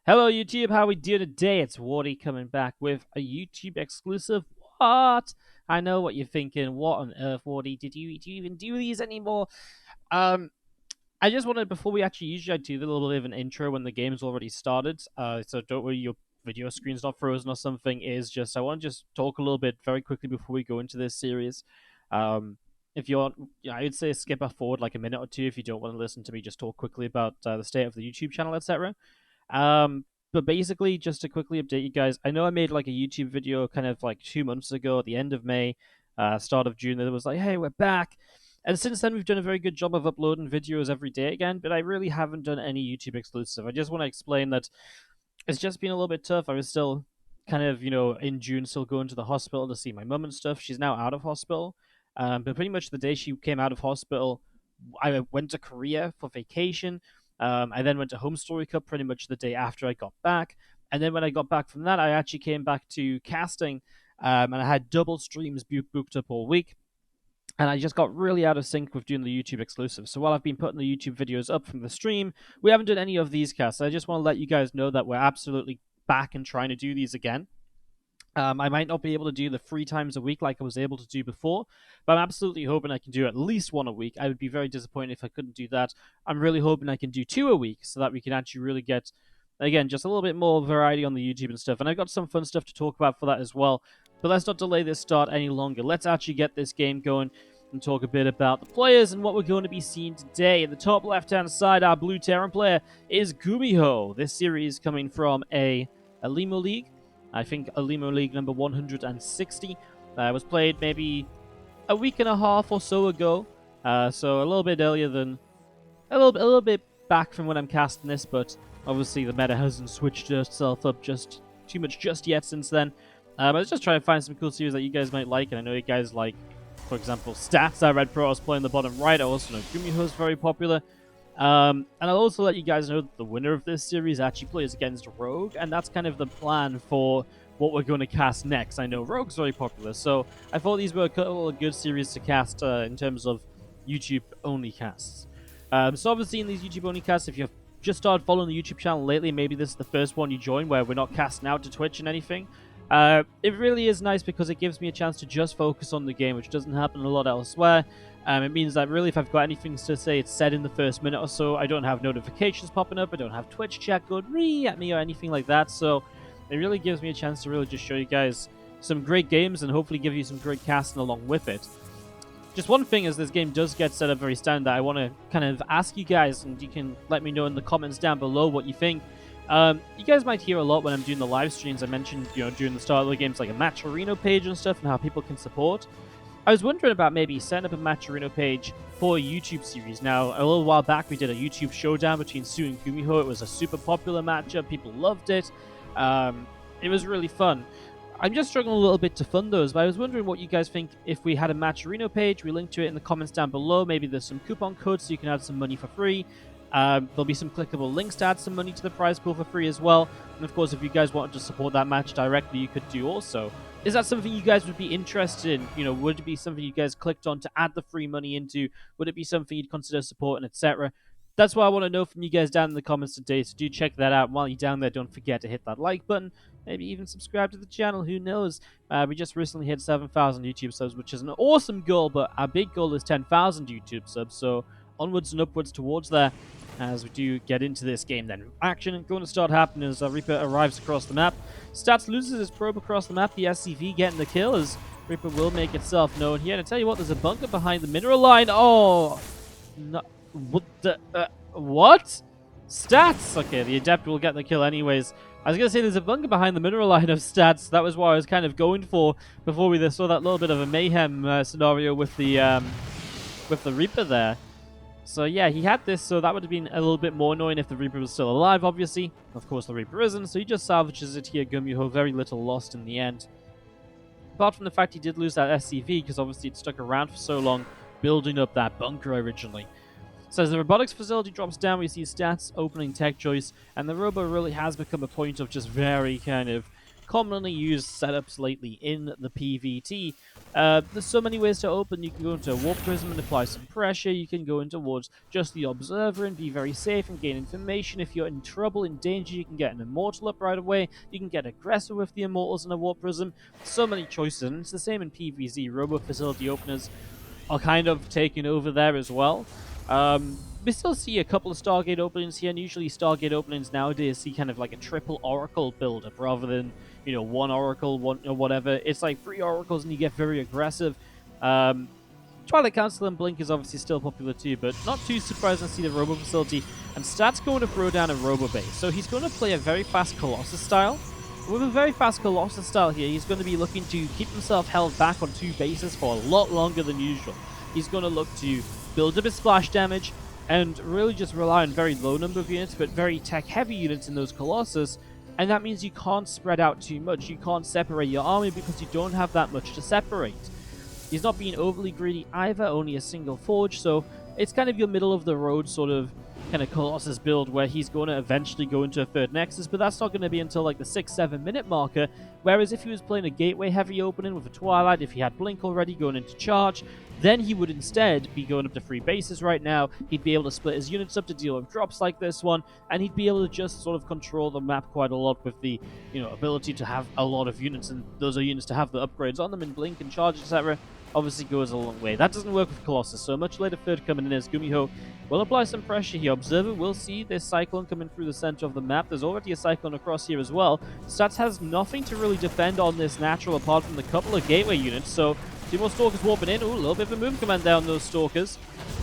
Hello YouTube, how we doing today? It's Wardy coming back with a YouTube exclusive. What? I know what you're thinking. What on earth, Wardy? Do you even do these anymore? Um, I just wanted, before we actually usually I do a little bit of an intro when the game's already started. So don't worry, your video screen's not frozen or something. Is just I want to just talk a little bit very quickly before we go into this series. Um, if you want, I would say skip forward like a minute or two if you don't want to listen to me just talk quickly about the state of the YouTube channel, etc. But basically, just to quickly update you guys, I know I made like a YouTube video kind of like 2 months ago at the end of May, start of June, that was like, hey, we're back. And since then, we've done a very good job of uploading videos every day again, but I really haven't done any YouTube exclusive. I just want to explain that it's just been a little bit tough. I was still kind of, in June, still going to the hospital to see my mum and stuff. She's now out of hospital. But pretty much the day she came out of hospital, I went to Korea for vacation. I then went to Home Story Cup pretty much the day after I got back. And then when I got back from that, I actually came back to casting, and I had double streams booked up all week. And I just got really out of sync with doing the YouTube exclusive. So while I've been putting the YouTube videos up from the stream, we haven't done any of these casts. I just want to let you guys know that we're absolutely back and trying to do these again. I might not be able to do the 3 times a week like I was able to do before, but I'm absolutely hoping I can do at least one a week. I would be very disappointed if I couldn't do that. I'm really hoping I can do 2 a week so that we can actually really get, again, just a little bit more variety on the YouTube and stuff. And I've got some fun stuff to talk about for that as well. But let's not delay this start any longer. Let's actually get this game going and talk a bit about the players and what we're going to be seeing today. In the top left-hand side, our blue Terran player is GuMiho. This series coming from a Limo League. I think Limo League number 160. Was played maybe a week and a half or so ago. So a little bit earlier than... A little bit back from when I'm casting this, but obviously the meta hasn't switched itself up just too much just yet since then. I was just trying to find some cool series that you guys might like, and I know you guys like, for example, Stats. I read Pro, I was playing the bottom right. I also know GuMiho is very popular. And I'll also let you guys know that the winner of this series actually plays against Rogue, and that's kind of the plan for what we're going to cast next. I know Rogue's very popular, so I thought these were a couple of good series to cast in terms of YouTube-only casts. So obviously in these YouTube-only casts, if you've just started following the YouTube channel lately, maybe this is the first one you join where we're not casting out to Twitch and anything. It really is nice because it gives me a chance to just focus on the game, which doesn't happen a lot elsewhere. It means that really if I've got anything to say, it's said in the first minute or so. I don't have notifications popping up. I don't have Twitch chat going ree at me or anything like that. So it really gives me a chance to really just show you guys some great games and hopefully give you some great casting along with it. Just one thing as this game does get set up very standard, I want to kind of ask you guys, and you can let me know in the comments down below what you think. You guys might hear a lot when I'm doing the live streams. I mentioned, during the start of the games, like a Matcherino page and stuff, and how people can support. I was wondering about maybe setting up a Matcherino page for a YouTube series. Now, a little while back, we did a YouTube showdown between Sue and GuMiho. It was a super popular matchup. People loved it. It was really fun. I'm just struggling a little bit to fund those, but I was wondering what you guys think if we had a Matcherino page. We link to it in the comments down below. Maybe there's some coupon codes so you can add some money for free. There'll be some clickable links to add some money to the prize pool for free as well. And of course, if you guys wanted to support that match directly, you could do also. Is that something you guys would be interested in? Would it be something you guys clicked on to add the free money into? Would it be something you'd consider supporting, etc.? That's what I want to know from you guys down in the comments today, so do check that out. And while you're down there, don't forget to hit that like button. Maybe even subscribe to the channel, who knows? We just recently hit 7,000 YouTube subs, which is an awesome goal, but our big goal is 10,000 YouTube subs, so onwards and upwards towards there as we do get into this game. Then action going to start happening as Reaper arrives across the map. Stats loses his probe across the map. The SCV getting the kill as Reaper will make itself known here. And I tell you what, there's a bunker behind the mineral line. Oh, no, what the, what? Stats! Okay, the Adept will get the kill anyways. I was going to say there's a bunker behind the mineral line of Stats. That was what I was kind of going for before we saw that little bit of a mayhem scenario with the Reaper there. So yeah, he had this, so that would have been a little bit more annoying if the Reaper was still alive, obviously. Of course, the Reaper isn't, so he just salvages it here. GuMiho, very little lost in the end. Apart from the fact he did lose that SCV, because obviously it stuck around for so long, building up that bunker originally. So as the robotics facility drops down, we see Stats opening tech choice, and the robo really has become a point of just very kind of commonly used setups lately in the PvT. There's so many ways to open. You can go into a Warp Prism and apply some pressure. You can go in towards just the Observer and be very safe and gain information. If you're in trouble, in danger, you can get an Immortal up right away. You can get aggressive with the Immortals and a Warp Prism. So many choices, and it's the same in PvZ. Robo Facility Openers are kind of taking over there as well. We still see a couple of Stargate openings here, and usually Stargate openings nowadays see kind of like a triple Oracle build-up rather than, you know, one Oracle, one or whatever. It's like 3 Oracles and you get very aggressive. Twilight Council and Blink is obviously still popular too, but not too surprising to see the Robo Facility. And Stat's going to throw down a Robo Base, so he's going to play a very fast Colossus style. With a very fast Colossus style here, he's going to be looking to keep himself held back on 2 bases for a lot longer than usual. He's going to look to build up his splash damage and really just rely on very low number of units, but very tech-heavy units in those Colossus. And that means you can't spread out too much. You can't separate your army because you don't have that much to separate. He's not being overly greedy either, only a single forge, so it's kind of your middle-of-the-road sort of kind of Colossus build where he's going to eventually go into a 3rd Nexus, but that's not going to be until like the 6-7 minute marker, whereas if he was playing a Gateway heavy opening with a Twilight, if he had Blink already going into charge, then he would instead be going up to 3 bases right now. He'd be able to split his units up to deal with drops like this one, and he'd be able to just sort of control the map quite a lot with the, you know, ability to have a lot of units, and those are units to have the upgrades on them in Blink and charge, etc. Obviously goes a long way. That doesn't work with Colossus, so much later 3rd coming in as GuMiho will apply some pressure here. Observer will see this Cyclone coming through the center of the map. There's already a Cyclone across here as well. Stats has nothing to really defend on this natural apart from the couple of Gateway units, so 2 more Stalkers warping in. Ooh, a little bit of a move command down those Stalkers.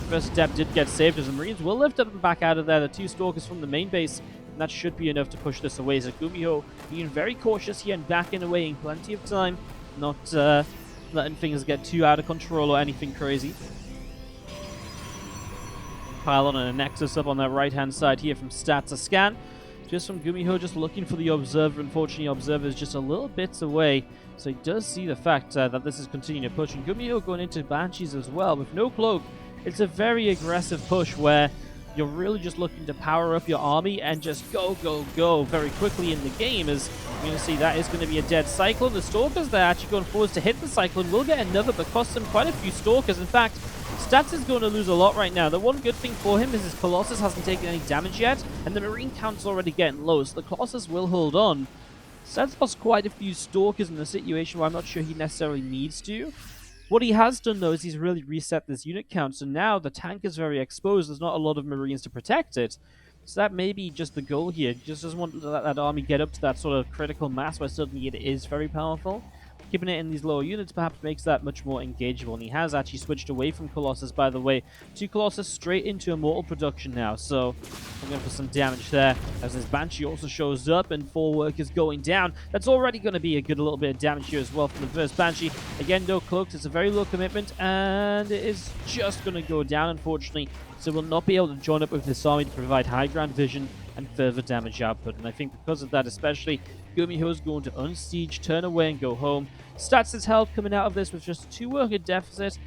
First step did get saved as the Marines will lift up and back out of there. The 2 Stalkers from the main base, and that should be enough to push this away. So GuMiho being very cautious here and backing away in plenty of time, not letting things get too out of control or anything crazy. Pylon and a Nexus up on that right-hand side here from Stats. A scan just from GuMiho, just looking for the Observer. Unfortunately, Observer is just a little bit away, so he does see the fact that this is continuing to push. And GuMiho going into Banshees as well with no cloak. It's a very aggressive push where you're really just looking to power up your army and just go, go, go very quickly in the game. As you're going to see, that is going to be a dead Cyclone. The Stalkers, they're actually going forwards to hit the Cyclone. Will get another, but costs him quite a few Stalkers. In fact, Stats is going to lose a lot right now. The one good thing for him is his Colossus hasn't taken any damage yet, and the Marine count's already getting low, so the Colossus will hold on. Stats lost quite a few Stalkers in a situation where I'm not sure he necessarily needs to. What he has done, though, is he's really reset this unit count, so now the tank is very exposed. There's not a lot of Marines to protect it. So that may be just the goal here. He just doesn't want to let that army get up to that sort of critical mass where suddenly it is very powerful. Keeping it in these lower units perhaps makes that much more engageable, and he has actually switched away from Colossus, by the way, to Colossus straight into Immortal production now, so I'm going for some damage there, as this Banshee also shows up, and 4 workers going down. That's already going to be a good little bit of damage here as well from the first Banshee. Again, no cloaks, it's a very low commitment, and it is just going to go down, unfortunately, so we'll not be able to join up with this army to provide high ground vision and further damage output, and I think because of that especially, GuMiho is going to unsiege, turn away, and go home. Stats is held coming out of this with just a 2 worker deficit.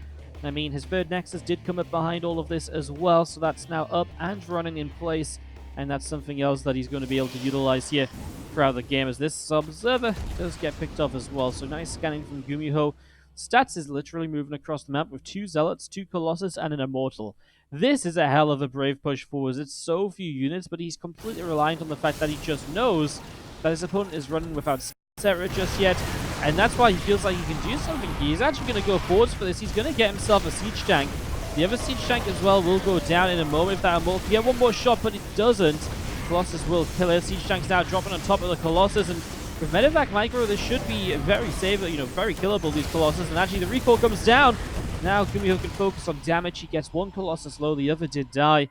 I mean, his 3rd Nexus did come up behind all of this as well, so that's now up and running in place, and that's something else that he's going to be able to utilize here throughout the game, as this Observer does get picked off as well. So nice scanning from GuMiho. Stats is literally moving across the map with 2 Zealots, 2 Colossus, and an Immortal. This is a hell of a brave push forwards. It's so few units, but he's completely reliant on the fact that he just knows that his opponent is running without Sarah just yet, and that's why he feels like he can do something. He's actually going to go forwards for this. He's going to get himself a siege tank. The other siege tank as well will go down in a moment if that Immortal can get one more shot, but it doesn't. Colossus will kill it. Siege tank's now dropping on top of the Colossus, and with Medevac Micro, this should be very very killable, these Colossus, and actually the recall comes down. Now GuMiho can focus on damage. He gets 1 Colossus low, the other did die.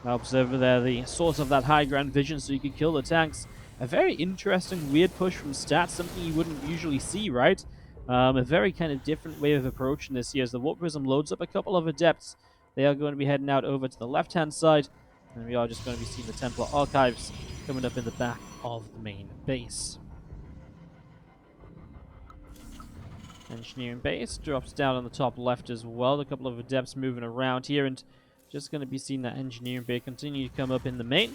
Now Observer there, the source of that high ground vision, so you can kill the tanks. A very interesting, weird push from Stats, something you wouldn't usually see, right? A very kind of different way of approaching this here as the Warp Prism loads up a couple of Adepts. They are going to be heading out over to the left-hand side, and we are just going to be seeing the Templar Archives coming up in the back of the main base. Engineering base drops down on the top left as well. A couple of Adepts moving around here, and just going to be seeing that Engineering base continue to come up in the main.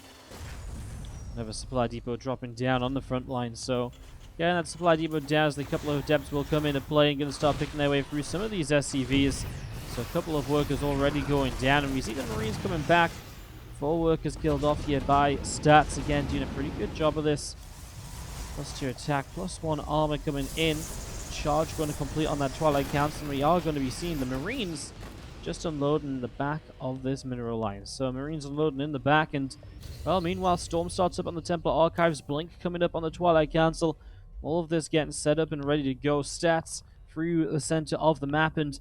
Another supply depot dropping down on the front line, so Getting that supply depot down as the couple of depths will come into play and going to start picking their way through some of these SCVs. So a couple of workers already going down, and we see the Marines coming back. 4 workers killed off here by Stats. Again, doing a pretty good job of this. +2 attack, +1 armor coming in. Charge going to complete on that Twilight Council, and we are going to be seeing the Marines just unloading in the back of this mineral line. So Marines unloading in the back, and well, meanwhile, Storm starts up on the Templar Archives, Blink coming up on the Twilight Council. All of this getting set up and ready to go. Stats through the center of the map, and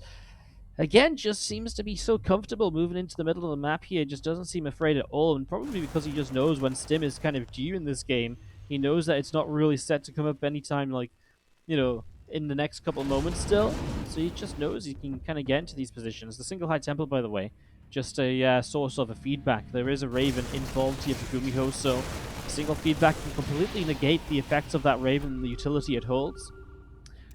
again, just seems to be so comfortable moving into the middle of the map here. Just doesn't seem afraid at all, and probably because he just knows when Stim is kind of due in this game. He knows that it's not really set to come up anytime, like, you know, in the next couple of moments still. So he just knows he can kind of get into these positions. The single high temple, by the way, just a source of a feedback. There is a Raven involved here for GuMiho, so single feedback can completely negate the effects of that Raven and the utility it holds.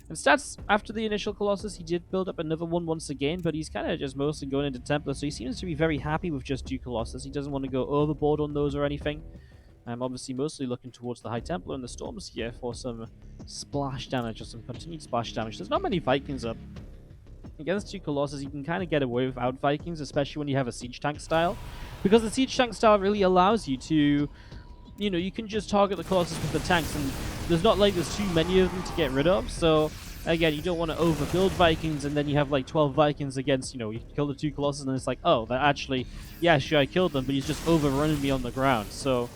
And Stats, after the initial Colossus, he did build up another one once again, but he's kind of just mostly going into Templar, so he seems to be very happy with just 2 Colossus. He doesn't want to go overboard on those or anything. I'm obviously mostly looking towards the High Templar and the Storms here for some splash damage or some continued splash damage. There's not many Vikings up. Against 2 Colossus, you can kind of get away without Vikings, especially when you have a Siege Tank style. Because the Siege Tank style really allows you to, you know, you can just target the Colossus with the tanks, and there's not like there's too many of them to get rid of. So, again, you don't want to overbuild Vikings, and then you have like 12 Vikings against, you know, you kill the 2 Colossus, and it's like, oh, that actually, yeah, sure, I killed them, but he's just overrunning me on the ground. So,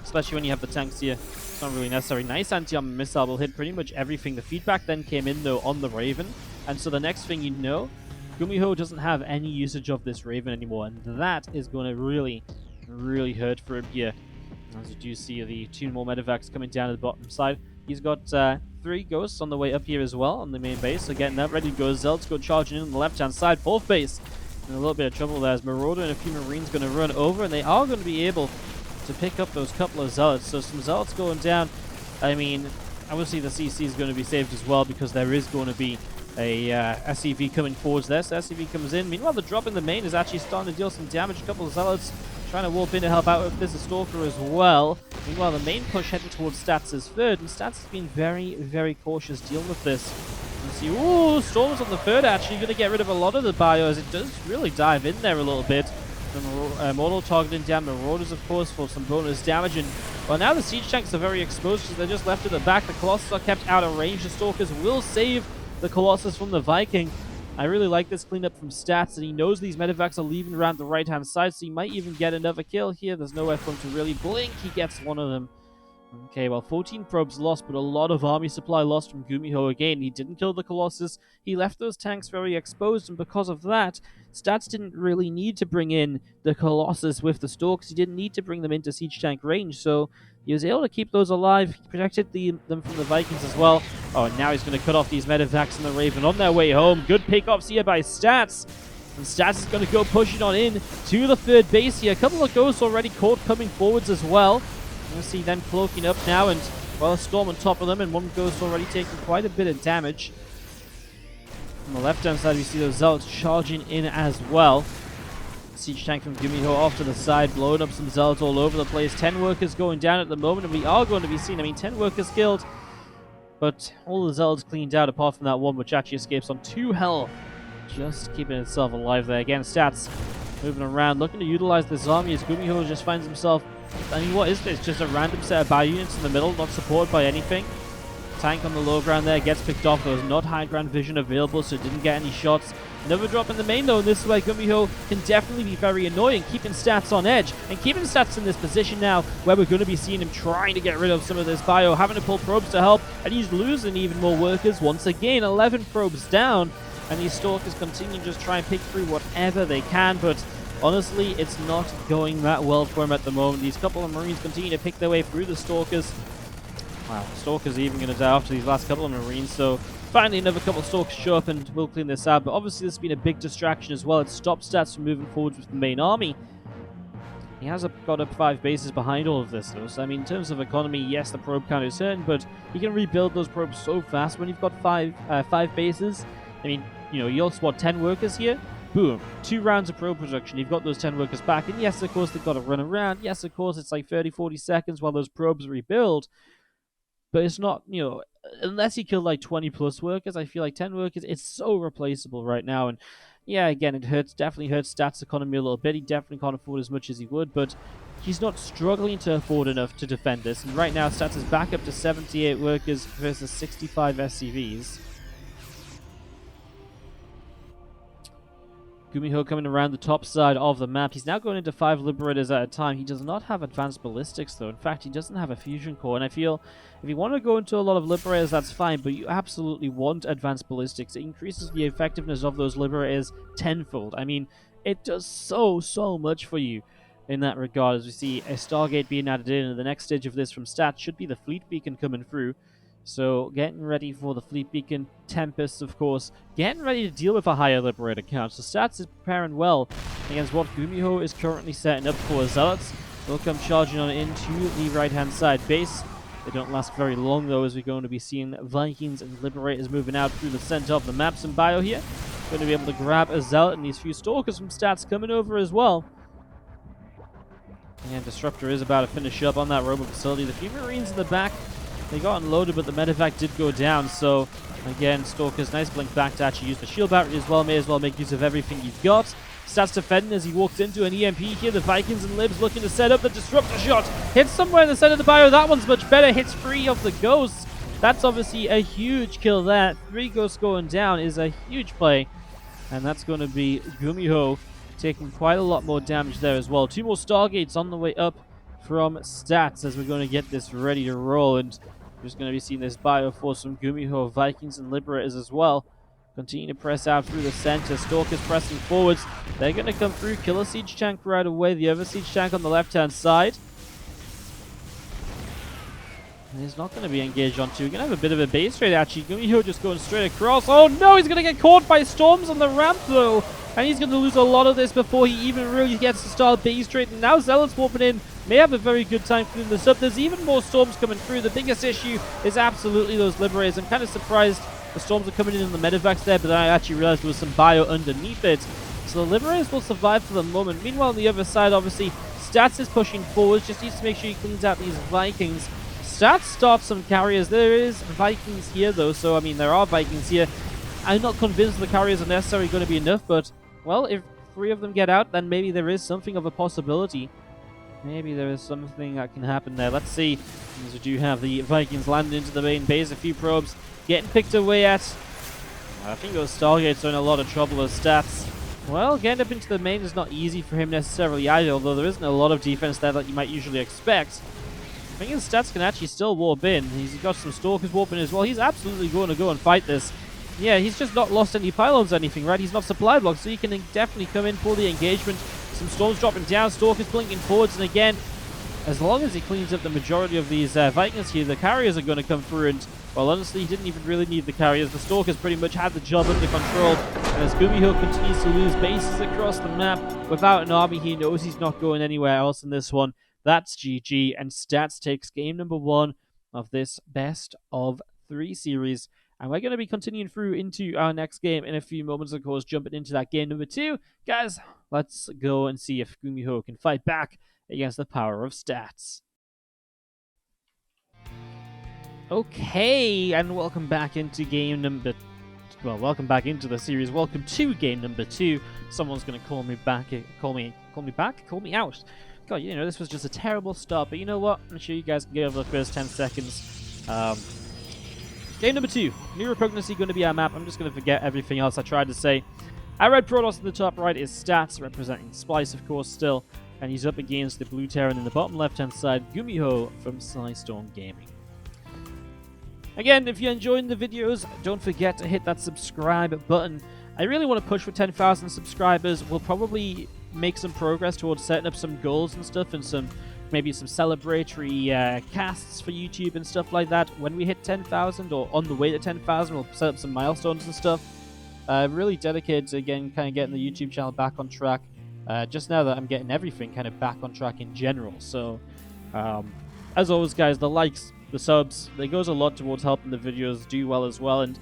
especially when you have the tanks here, it's not really necessary. Nice anti-armor missile will hit pretty much everything. The feedback then came in, though, on the Raven. And so the next thing you know, GuMiho doesn't have any usage of this Raven anymore. And that is going to really, really hurt for him here. As you do see the 2 more medevacs coming down to the bottom side. He's got 3 ghosts on the way up here as well on the main base. So getting that ready to go. Zelt's go charging in on the left-hand side. 4th base in a little bit of trouble there as Marauder and a few Marines going to run over. And they are going to be able to pick up those couple of Zealots. So some Zealots going down. I mean, obviously the CC is going to be saved as well because there is going to be a SCV coming forwards there. So SCV comes in. Meanwhile, the drop in the main is actually starting to deal some damage. A couple of Zealots trying to warp in to help out. There's a Stalker as well. Meanwhile, the main push heading towards Stats is 3rd, and Stats has been very, very cautious dealing with this. You see, ooh, Storm's on the 3rd actually, going to get rid of a lot of the bios. It does really dive in there a little bit. The Mortal targeting down Marauders, of course, for some bonus damage. And, well, now the Siege Tanks are very exposed because they're just left at the back. The Colossus are kept out of range. The Stalkers will save the Colossus from the Viking. I really like this cleanup from Stats, and he knows these medevacs are leaving around the right-hand side, so he might even get another kill here. There's nowhere for him to really blink. He gets one of them. Okay, well, 14 probes lost, but a lot of army supply lost from GuMiho again. He didn't kill the Colossus. He left those tanks very exposed, and because of that, Stats didn't really need to bring in the Colossus with the Stalkers. He didn't need to bring them into Siege Tank range, so he was able to keep those alive. He protected them from the Vikings as well. Oh, and now he's going to cut off these medevacs and the Raven on their way home. Good pickoffs here by Stats. And Stats is going to go pushing on in to the 3rd base here. A couple of ghosts already caught coming forwards as well. You see them cloaking up now, and, well, a Storm on top of them, and one ghost already taking quite a bit of damage. On the left-hand side, we see those Zealots charging in as well. Siege Tank from GuMiho off to the side, blowing up some Zealots all over the place. 10 workers going down at the moment, and we are going to be seeing, I mean, 10 workers killed, but all the Zealots cleaned out apart from that one, which actually escapes on 2 health. Just keeping itself alive there. Again, Stats moving around, looking to utilize this army as GuMiho just finds himself, I mean, what is this? Just a random set of bio units in the middle, not supported by anything. Tank on the low ground there gets picked off. There was not high ground vision available, so it didn't get any shots. Another drop in the main, though, and this is where GuMiho can definitely be very annoying, keeping Stats on edge, and keeping Stats in this position now where we're going to be seeing him trying to get rid of some of this bio, having to pull probes to help, and he's losing even more workers once again. 11 probes down, and these Stalkers continue to just try and pick through whatever they can, but honestly, it's not going that well for him at the moment. These couple of Marines continue to pick their way through the Stalkers. Wow, Stalkers are even going to die after these last couple of Marines, so finally another couple of Stalkers show up and we'll clean this out. But obviously this has been a big distraction as well. It stopped Stats from moving forward with the main army. He has got up 5 bases behind all of this, though. So, I mean, in terms of economy, yes, the probe count is certain, but you can rebuild those probes so fast when you've got 5 bases. I mean, you know, you also want 10 workers here. Boom. 2 rounds of probe production. You've got those 10 workers back. And yes, of course, they've got to run around. Yes, of course, it's like 30, 40 seconds while those probes rebuild. but it's not, unless you kill like 20 plus workers, I feel like 10 workers, it's so replaceable right now. And yeah, again, it definitely hurts stats economy a little bit. He definitely can't afford as much as he would, but he's not struggling to afford enough to defend this. And right now, stats is back up to 78 workers versus 65 SCVs. GuMiho coming around the top side of the map. He's now going into 5 Liberators at a time. He does not have advanced ballistics, though. In fact, he doesn't have a fusion core. And I feel if you want to go into a lot of Liberators, that's fine. But you absolutely want advanced ballistics. It increases the effectiveness of those Liberators tenfold. I mean, it does so much for you in that regard. As we see a Stargate being added in. And the next stage of this from stats should be the Fleet Beacon coming through. So, getting ready for the Fleet Beacon, Tempest, of course, getting ready to deal with a higher Liberator count. So, Stats is preparing well against what GuMiho is currently setting up for. Zealots will come charging on into the right-hand side base. They don't last very long, though, as we're going to be seeing Vikings and Liberators moving out through the center of the map. Bio here, going to be able to grab a Zealot, and these few Stalkers from Stats coming over as well. And Disruptor is about to finish up on that Robo facility. The few Marines in the back, they got unloaded, but the medevac did go down. So, again, Stalkers, nice blink back to actually use the shield battery as well. May as well make use of everything you've got. Stats defending as he walks into an EMP here. The Vikings and Libs looking to set up the Disruptor shot. Hits somewhere in the center of the bio. That one's much better. Hits 3 of the Ghosts. That's obviously a huge kill there. 3 Ghosts going down is a huge play. And that's going to be GuMiho taking quite a lot more damage there as well. 2 more Stargates on the way up from Stats as we're going to get this ready to roll. And we're just going to be seeing this bio force from GuMiho, Vikings and Liberators as well. Continue to press out through the center. Stalkers pressing forwards. They're going to come through. Kill a siege tank right away. The other siege tank on the left-hand side. And he's not going to be engaged on 2. Going to have a bit of a base trade, actually. GuMiho just going straight across. Oh, no! He's going to get caught by storms on the ramp, though. And he's going to lose a lot of this before he even really gets to start base trade. And now Zealots warping in. May have a very good time cleaning this up. There's even more storms coming through. The biggest issue is absolutely those Liberators. I'm kind of surprised the storms are coming in the medevacs there, but then I actually realized there was some bio underneath it. So the Liberators will survive for the moment. Meanwhile, on the other side, obviously, Stats is pushing forwards. Just needs to make sure he cleans out these Vikings. Stats starts some carriers. There is Vikings here, though. So, I mean, there are Vikings here. I'm not convinced the carriers are necessarily going to be enough, but, well, if 3 of them get out, then maybe there is something of a possibility. Maybe there is something that can happen there. Let's see. As we do have the Vikings landing into the main base. A few probes getting picked away at. I think those Stargates are in a lot of trouble as Stats. Well, getting up into the main is not easy for him necessarily either, although there isn't a lot of defense there that you might usually expect. I think his Stats can actually still warp in. He's got some Stalkers warping as well. He's absolutely going to go and fight this. Yeah, he's just not lost any pylons or anything, right? He's not supply blocked, so he can definitely come in for the engagement. Some storms dropping down, Stalkers blinking forwards, and again, as long as he cleans up the majority of these Vikings here, the carriers are going to come through, and, well, honestly, he didn't even really need the carriers. The Stalkers pretty much had the job under control, and as GuMiho continues to lose bases across the map without an army, he knows he's not going anywhere else in this one. That's GG, and Stats takes game number 1 of this best of 3 series. And we're going to be continuing through into our next game in a few moments, of course, jumping into that game number 2. Guys, let's go and see if GuMiho can fight back against the power of Stats. Okay, and welcome back into game number... Well, welcome back into the series. Welcome to game number 2. Someone's going to call me back. Call me out. God, you know, this was just a terrible start, but you know what? I'm sure you guys can get over the first 10 seconds. Game number 2. New Repugnancy going to be our map. I'm just going to forget everything else I tried to say. Our red Protoss in the top right is Stats, representing Splice, of course, still. And he's up against the Blue Terran in the bottom left-hand side, GuMiho from Storm Gaming. Again, if you're enjoying the videos, don't forget to hit that subscribe button. I really want to push for 10,000 subscribers. We'll probably make some progress towards setting up some goals and stuff, and maybe some celebratory casts for YouTube and stuff like that. When we hit 10,000 or on the way to 10,000, we'll set up some milestones and stuff. I'm really dedicated to, again, kind of getting the YouTube channel back on track. Just now that I'm getting everything kind of back on track in general. So, as always, guys, the likes, the subs, they goes a lot towards helping the videos do well as well. And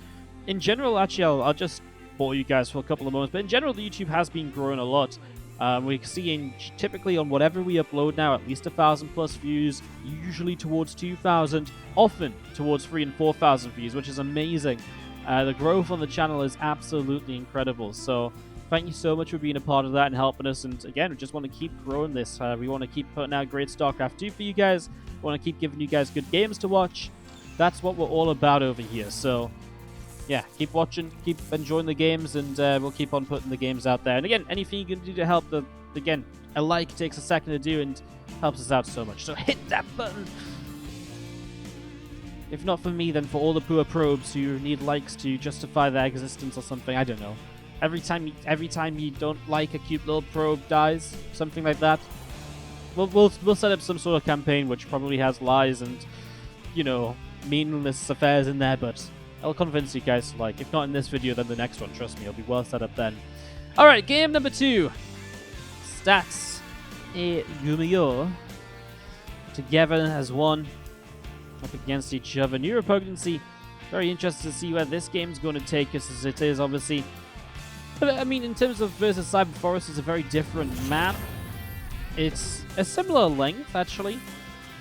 in general, actually, I'll just bore you guys for a couple of moments. But in general, the YouTube has been growing a lot. We're seeing typically on whatever we upload now at least 1,000+ views, usually towards 2,000, often towards 3,000 and 4,000 views, which is amazing. The growth on the channel is absolutely incredible. So thank you so much for being a part of that and helping us. And again, we just want to keep growing this. We want to keep putting out great StarCraft 2 for you guys. We want to keep giving you guys good games to watch. That's what we're all about over here. So yeah, keep watching, keep enjoying the games, and we'll keep on putting the games out there. And again, anything you can do to help, again, a like takes a second to do and helps us out so much. So hit that button. If not for me, then for all the poor probes who need likes to justify their existence or something. I don't know. Every time you don't like, a cute little probe dies, something like that. We'll set up some sort of campaign which probably has lies and, you know, meaningless affairs in there, but I'll convince you guys to like. If not in this video, then the next one. Trust me, it'll be well set up then. Alright, game number 2. Stats et GuMiho together as one up against each other. New repugnancy. Very interested to see where this game's going to take us, as it is obviously. But I mean, in terms of versus Cyber Forest, it's a very different map. It's a similar length actually.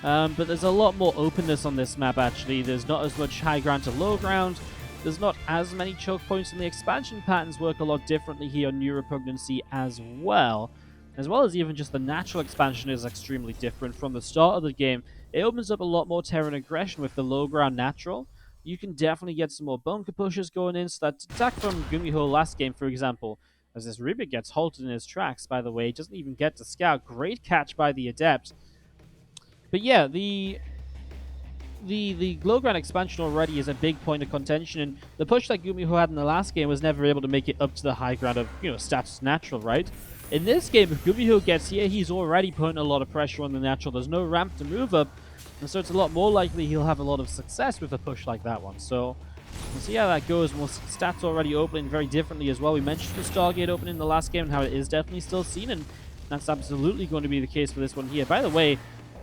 But there's a lot more openness on this map, actually. There's not as much high ground to low ground. There's not as many choke points, and the expansion patterns work a lot differently here on New Repugnancy as well. As well as even just the natural expansion is extremely different from the start of the game. It opens up a lot more Terran aggression with the low ground natural. You can definitely get some more bunker pushes going in, so that attack from GuMiho last game, for example, as this Rubik gets halted in his tracks, by the way. He doesn't even get to scout. Great catch by the Adept. But yeah, the low ground expansion already is a big point of contention, and the push that GuMiho had in the last game was never able to make it up to the high ground of, you know, stats natural, right? In this game, if GuMiho gets here, he's already putting a lot of pressure on the natural. There's no ramp to move up, and so it's a lot more likely he'll have a lot of success with a push like that one. So we'll see how that goes. More stats already opening very differently as well. We mentioned the Stargate opening in the last game and how it is definitely still seen, and that's absolutely going to be the case for this one here. By the way,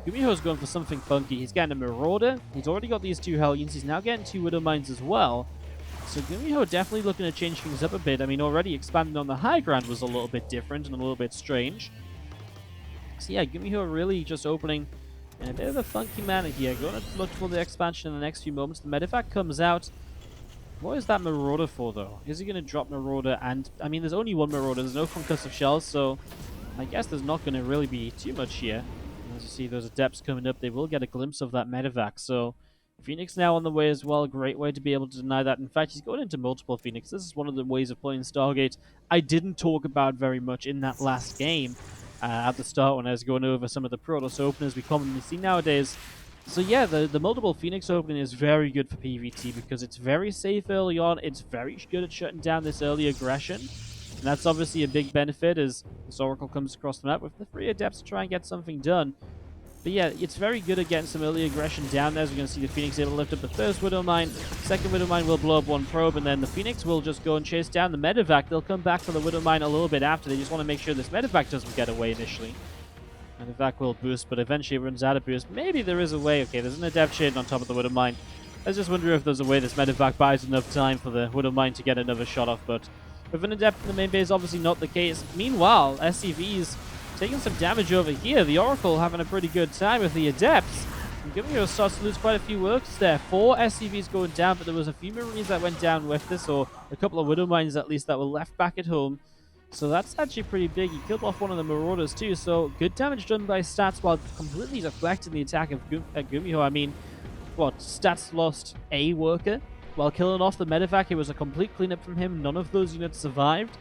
GuMiho's going for something funky. He's getting a Marauder. He's already got these 2 Hellions. He's now getting 2 Widow Mines as well. So GuMiho definitely looking to change things up a bit. I mean, already expanding on the high ground was a little bit different and a little bit strange. So yeah, GuMiho really just opening in a bit of a funky manner here. Going to look for the expansion in the next few moments. The Medevac comes out. What is that Marauder for, though? Is he going to drop Marauder? And, I mean, there's only one Marauder. There's no concussive shells, so I guess there's not going to really be too much here. As you see those Adepts coming up, they will get a glimpse of that Medevac. So Phoenix now on the way as well. Great way to be able to deny that. In fact, he's going into multiple Phoenix. This is one of the ways of playing Stargate I didn't talk about very much in that last game at the start when I was going over some of the Protoss openers we commonly see nowadays. So yeah, the multiple Phoenix opening is very good for PvT because it's very safe early on. It's very good at shutting down this early aggression. And that's obviously a big benefit as this Oracle comes across the map with the 3 Adepts to try and get something done. But yeah, it's very good at getting some early aggression down there. As we're going to see the Phoenix able to lift up the first Widow Mine. Second Widow Mine will blow up 1 probe, and then the Phoenix will just go and chase down the Medevac. They'll come back for the Widow Mine a little bit after. They just want to make sure this Medevac doesn't get away initially. Medevac will boost, but eventually it runs out of boost. Maybe there is a way. Okay, there's an Adept shading on top of the Widow Mine. I was just wondering if there's a way this Medevac buys enough time for the Widow Mine to get another shot off, but with an Adept in the main base, obviously not the case. Meanwhile, SCV's taking some damage over here. The Oracle having a pretty good time with the Adepts. And GuMiho starts to lose quite a few workers there. 4 SCVs going down, but there was a few Marines that went down with this, or a couple of Widow Mines at least that were left back at home. So that's actually pretty big. He killed off one of the Marauders too, so good damage done by Stats while completely deflecting the attack of GuMiho. I mean, what, Stats lost a worker while killing off the Medevac. It was a complete cleanup from him. None of those units survived.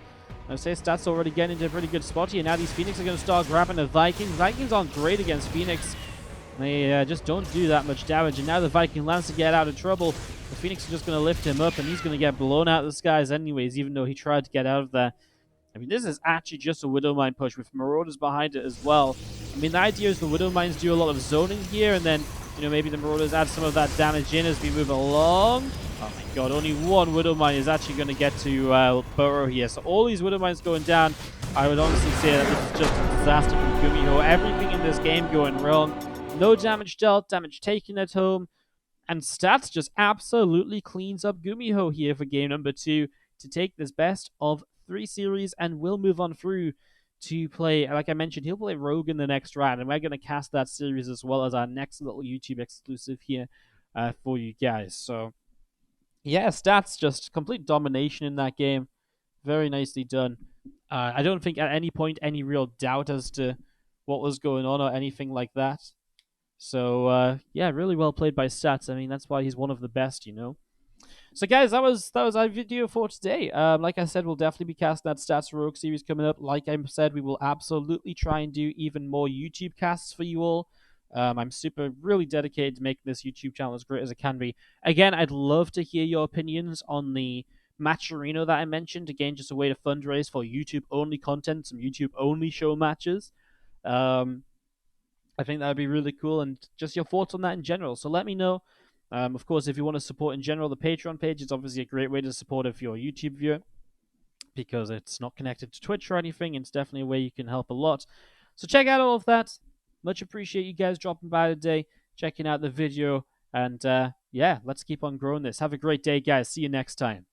I would say Stats already getting into a pretty good spot here. Now these Phoenix are going to start grabbing the Vikings. Vikings aren't great against Phoenix. They just don't do that much damage. And now the Viking lands to get out of trouble. The Phoenix are just going to lift him up, and he's going to get blown out of the skies anyways, even though he tried to get out of there. I mean, this is actually just a Widow Mine push with Marauders behind it as well. I mean, the idea is the Widow Mines do a lot of zoning here, and then, you know, maybe the Marauders add some of that damage in as we move along. Oh my god, only 1 Widow Mine is actually going to get to Burrow here. So all these Widow Mines going down, I would honestly say that this is just a disaster from GuMiho. Everything in this game going wrong. No damage dealt, damage taken at home. And Stats just absolutely cleans up GuMiho here for game number 2 to take this best of 3 series, and will move on through to play. Like I mentioned, he'll play Rogue in the next round, and we're going to cast that series as well as our next little YouTube exclusive here for you guys. So yeah, stats, just complete domination in that game. Very nicely done. I don't think at any point any real doubt as to what was going on or anything like that. So yeah, really well played by Stats. I mean, that's why he's one of the best, you know. So guys, that was our video for today. Like I said, we'll definitely be casting that Stats Rogue series coming up. Like I said, we will absolutely try and do even more YouTube casts for you all. I'm really dedicated to making this YouTube channel as great as it can be. Again, I'd love to hear your opinions on the match arena that I mentioned. Again, just a way to fundraise for YouTube only content, some YouTube only show matches. I think that would be really cool, and just your thoughts on that in general. So let me know. Of course, if you want to support in general, the Patreon page is obviously a great way to support if you're a YouTube viewer, because it's not connected to Twitch or anything. It's definitely a way you can help a lot. So check out all of that. Much appreciate you guys dropping by today, checking out the video, and yeah, let's keep on growing this. Have a great day, guys. See you next time.